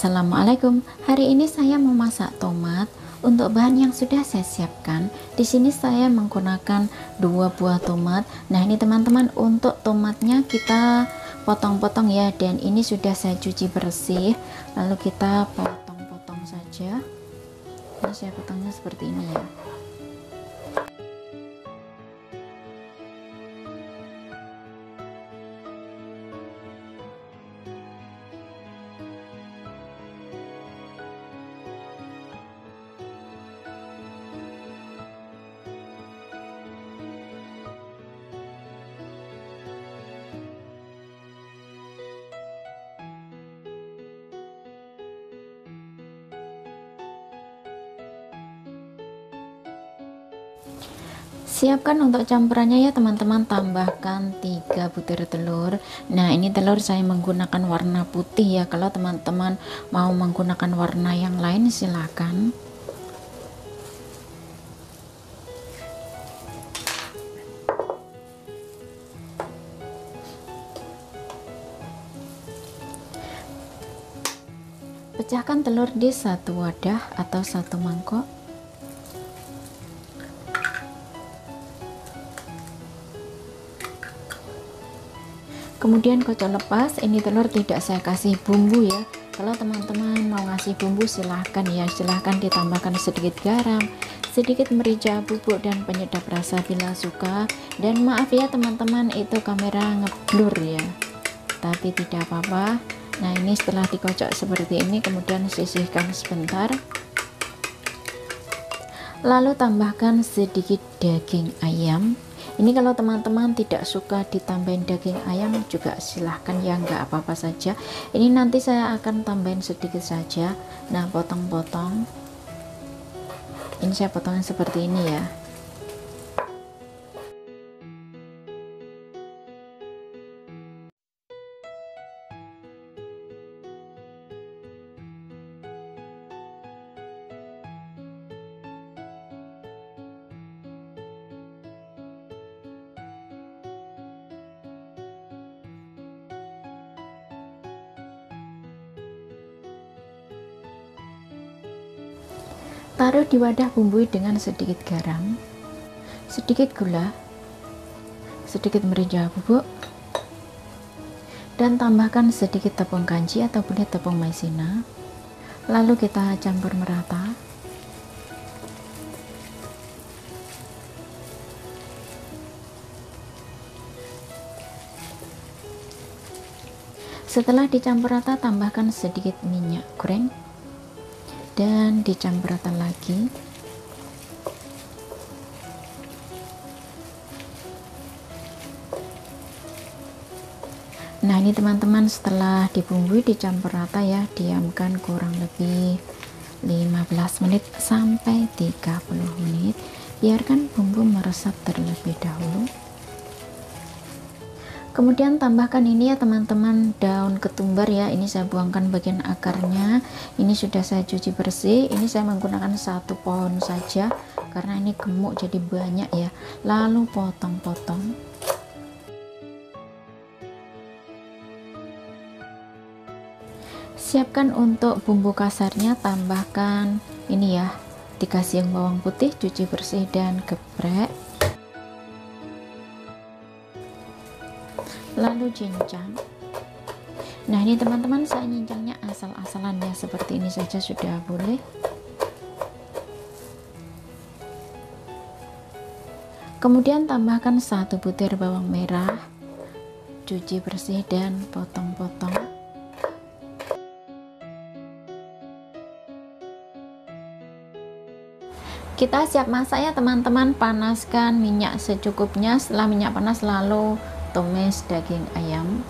Assalamualaikum. Hari ini saya memasak tomat. Untuk bahan yang sudah saya siapkan, di sini saya menggunakan 2 buah tomat. Nah, ini teman-teman, untuk tomatnya kita potong-potong ya, dan ini sudah saya cuci bersih. Lalu kita potong-potong saja. Nah, saya potongnya seperti ini ya. Siapkan untuk campurannya ya teman-teman, tambahkan 3 butir telur. Nah, ini telur saya menggunakan warna putih ya, kalau teman-teman mau menggunakan warna yang lain silakan. Pecahkan telur di satu wadah atau satu mangkok. Kemudian kocok lepas. Ini telur tidak saya kasih bumbu ya. Kalau teman-teman mau ngasih bumbu silahkan ya, silahkan ditambahkan sedikit garam, sedikit merica bubuk dan penyedap rasa bila suka. Dan maaf ya teman-teman, itu kamera ngeblur ya, tapi tidak apa-apa. Nah, ini setelah dikocok seperti ini, kemudian sisihkan sebentar, lalu tambahkan sedikit daging ayam. Ini kalau teman-teman tidak suka ditambahin daging ayam juga silahkan ya, nggak apa-apa saja. Ini nanti saya akan tambahin sedikit saja. Nah, potong-potong. Ini saya potongnya seperti ini ya. Taruh di wadah, bumbui dengan sedikit garam, sedikit gula, sedikit merica bubuk, dan tambahkan sedikit tepung kanji atau boleh tepung maizena. Lalu kita campur merata. Setelah dicampur rata, tambahkan sedikit minyak goreng dan dicampur rata lagi. Nah, ini teman-teman, setelah dibumbui dicampur rata ya, diamkan kurang lebih 15 menit sampai 30 menit. Biarkan bumbu meresap terlebih dahulu. Kemudian tambahkan ini ya teman-teman, daun ketumbar ya. Ini saya buangkan bagian akarnya. Ini sudah saya cuci bersih. Ini saya menggunakan 1 pohon saja karena ini gemuk jadi banyak ya. Lalu potong-potong. Siapkan untuk bumbu kasarnya, tambahkan ini ya, 3 siung bawang putih cuci bersih dan geprek. Lalu cincang. Nah, ini teman-teman, saya cincangnya asal-asalan ya, seperti ini saja sudah boleh. Kemudian tambahkan 1 butir bawang merah cuci bersih dan potong-potong. Kita siap masak ya teman-teman. Panaskan minyak secukupnya. Setelah minyak panas, lalu tumis daging ayam.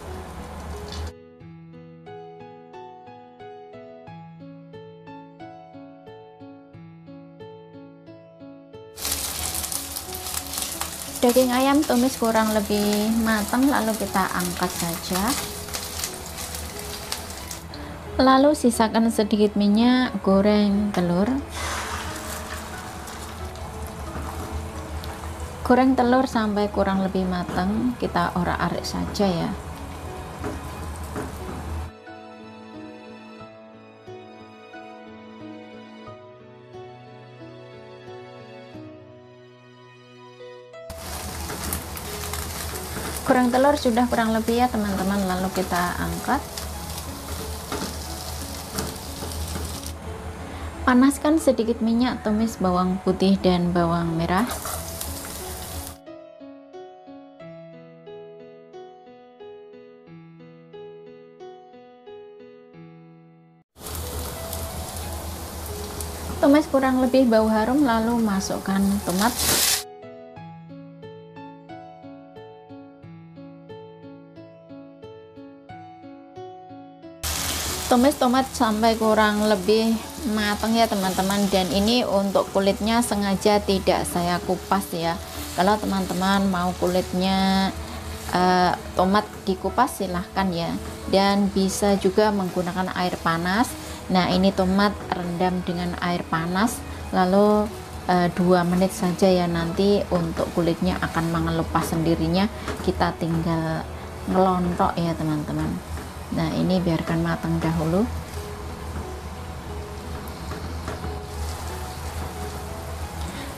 Daging ayam tumis kurang lebih matang, lalu kita angkat saja. Lalu sisakan sedikit minyak, goreng telur. Goreng telur sampai kurang lebih matang, kita orak-arik saja ya. Goreng telur sudah kurang lebih ya teman-teman, lalu kita angkat. Panaskan sedikit minyak, tumis bawang putih dan bawang merah. Tumis kurang lebih bau harum, lalu masukkan tomat. Tumis tomat sampai kurang lebih matang ya teman-teman, dan ini untuk kulitnya sengaja tidak saya kupas ya. Kalau teman-teman mau kulitnya tomat dikupas silahkan ya, dan bisa juga menggunakan air panas. Nah, ini tomat rendam dengan air panas, lalu 2 menit saja ya, nanti untuk kulitnya akan mengelupas sendirinya, kita tinggal ngelontok ya teman-teman. Nah, ini biarkan matang dahulu.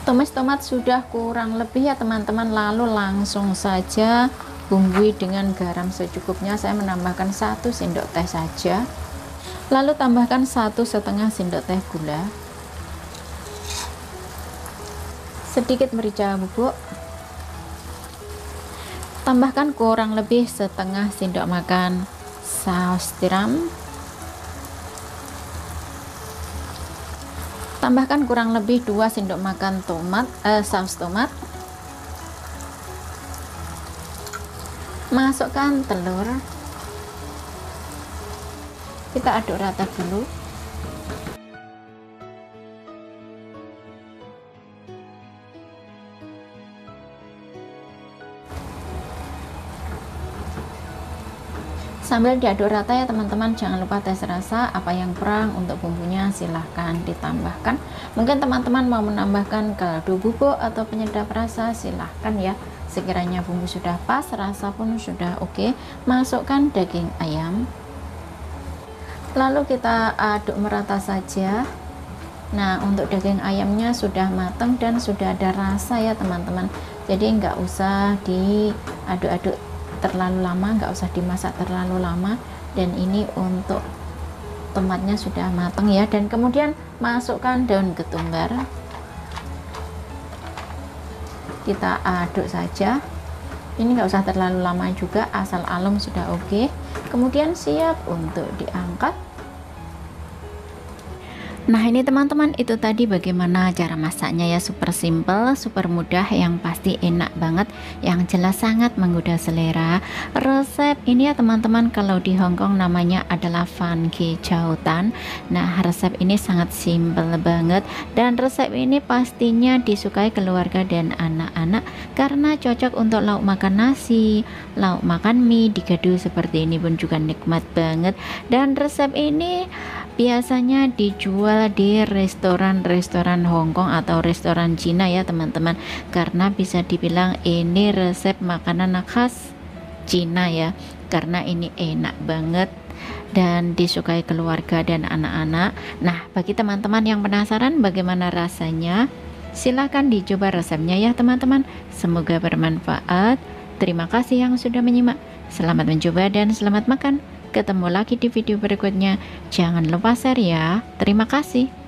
Tumis tomat sudah kurang lebih ya teman-teman, lalu langsung saja bumbui dengan garam secukupnya. Saya menambahkan 1 sendok teh saja, lalu tambahkan 1,5 sendok teh gula, sedikit merica bubuk, tambahkan kurang lebih setengah sendok makan saus tiram, tambahkan kurang lebih 2 sendok makan saus tomat, masukkan telur, kita aduk rata dulu. Sambil diaduk rata ya teman-teman, jangan lupa tes rasa, apa yang kurang untuk bumbunya silahkan ditambahkan. Mungkin teman-teman mau menambahkan kaldu bubuk atau penyedap rasa, silahkan ya. Sekiranya bumbu sudah pas, rasa pun sudah oke, masukkan daging ayam, lalu kita aduk merata saja. Nah, untuk daging ayamnya sudah matang dan sudah ada rasa ya teman-teman, jadi nggak usah diaduk-aduk terlalu lama, nggak usah dimasak terlalu lama. Dan ini untuk tomatnya sudah matang ya, dan kemudian masukkan daun ketumbar, kita aduk saja. Ini nggak usah terlalu lama juga, asal alum sudah oke. Kemudian siap untuk diangkat. Nah, ini teman-teman, itu tadi bagaimana cara masaknya ya, super simple, super mudah, yang pasti enak banget, yang jelas sangat menggoda selera. Resep ini ya teman-teman, kalau di Hongkong namanya adalah Fan Ki Chao Tan. Nah, resep ini sangat simple banget, dan resep ini pastinya disukai keluarga dan anak-anak karena cocok untuk lauk makan nasi, lauk makan mie, digadu seperti ini pun juga nikmat banget. Dan resep ini biasanya dijual di restoran-restoran Hongkong atau restoran Cina ya teman-teman, karena bisa dibilang ini resep makanan khas Cina ya, karena ini enak banget dan disukai keluarga dan anak-anak. Nah, bagi teman-teman yang penasaran bagaimana rasanya, silahkan dicoba resepnya ya teman-teman. Semoga bermanfaat. Terima kasih yang sudah menyimak. Selamat mencoba dan selamat makan. Ketemu lagi di video berikutnya. Jangan lupa share ya. Terima kasih.